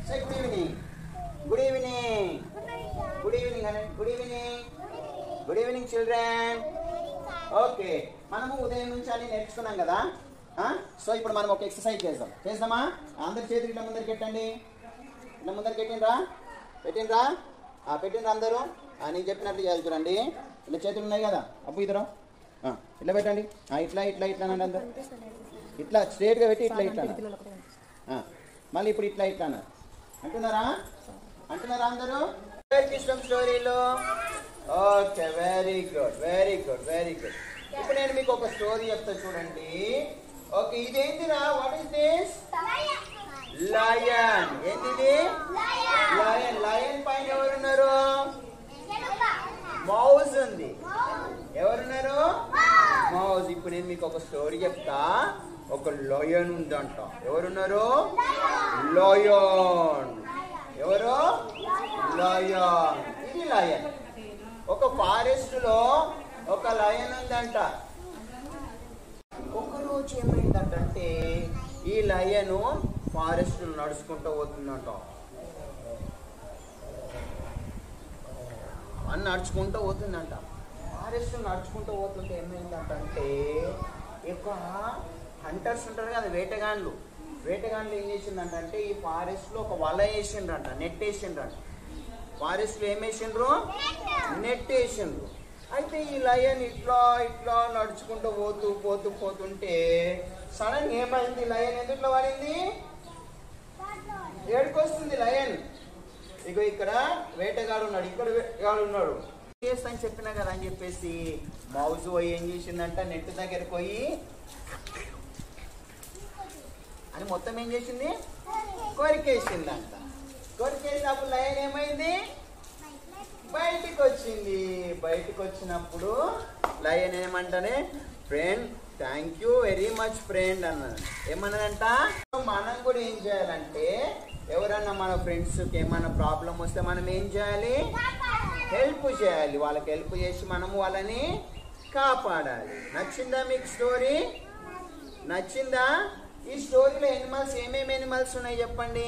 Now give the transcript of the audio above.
Say good evening. Good evening. Good evening, Anand. Good evening. Good evening, children. Okay, మనము ఉదయం నుంచి అన్ని నేర్చుకున్నాం కదా. సో ఇప్పుడు మనం ఒక ఎక్సర్సైజ్ చేద్దామా? అందరి చేతులు ఇట్లా ముందరికి పెట్టండి. ఇట్లా ముందరికి పెట్టిండ్రా అందరూ. నేను చెప్పినట్లు చేయాలి చూడండి. ఇట్లా చేతులు ఉన్నాయి కదా, అప్పు ఇద్దరు ఇట్లా పెట్టండి. ఇట్లా అనండి అందరు. ఇట్లా స్ట్రేట్గా పెట్టి ఇట్లా మళ్ళీ ఇప్పుడు ఇట్లా అన్నారు. అంటున్నారా అందరూ? ఇష్టం స్టోరీలో. Okay, very good. ఇప్పుడు నేను మీకు ఒక స్టోరీ చెప్తా చూడండి. ఓకే, ఇదేంటిరా? What is this? లయన్. ఏంటిది? లయన్ పైన ఎవరున్నారు? మౌజ్ ఉంది. ఎవరున్నారు? మౌజ్. ఇప్పుడు నేను మీకు ఒక స్టోరీ చెప్తా. ఒక లయన్ ఉందంట. ఎవరున్నారు? లయన్. ఎవరు? లయన్. ఇది లయన్. ఒక ఫారెస్ట్ లో ఒక లయన్ ఉందంట. ఒకరోజు ఏమైందంటే ఈ లయన్ ఫారెస్ట్ నడుచుకుంటూ పోతుందంట. ఫారెస్ట్ నడుచుకుంటూ పోతుంటే ఏమైందంటే ఎక్కువ హంటర్స్ ఉంటారు కదా, వేటగాన్లు ఏం చేసిందంటే ఈ ఫారెస్ట్ లో ఒక వల వేసిండ్రంట, నెట్ వేసిండ్రంట. ఫారెస్ట్ లో ఏం వేసిండ్రు? నెట్ వేసిండ్రు. అయితే ఈ లయన్ ఇట్లా నడుచుకుంటూ పోతుంటే సడన్ ఏమైంది? లయన్ ఎందుట్లో పడింది? ఏడుకొస్తుంది లయన్. ఇక ఇక్కడ వేటగాడు ఉన్నాడు, ఇక్కడ వేటగాడు ఉన్నాడు. చేస్తాను చెప్పినా కదా అని చెప్పేసి మౌజ్ పోయి ఏం చేసిందంట, నెట్ దగ్గరికి పోయి అని మొత్తం ఏం చేసింది? కొరికేసిందంట. కొరికేసినప్పుడు లయన్ ఏమైంది? బయటికి వచ్చినప్పుడు లయన్ ఏమంటానే, friend thank you very much friend అన్నాడు. ఏమన్నాడంట? మనం కూడా ఏం చేయాలంటే ఎవరన్నా మన ఫ్రెండ్స్కి ఏమన్నా ప్రాబ్లం వస్తే మనం ఏం చేయాలి? హెల్ప్ చేయాలి. వాళ్ళకి హెల్ప్ చేసి మనము వాళ్ళని కాపాడాలి. నచ్చిందా మీకు స్టోరీ? నచ్చిందా? ఈ స్టోరీలో ఏమేమి ఎనిమల్స్ ఉన్నాయి చెప్పండి.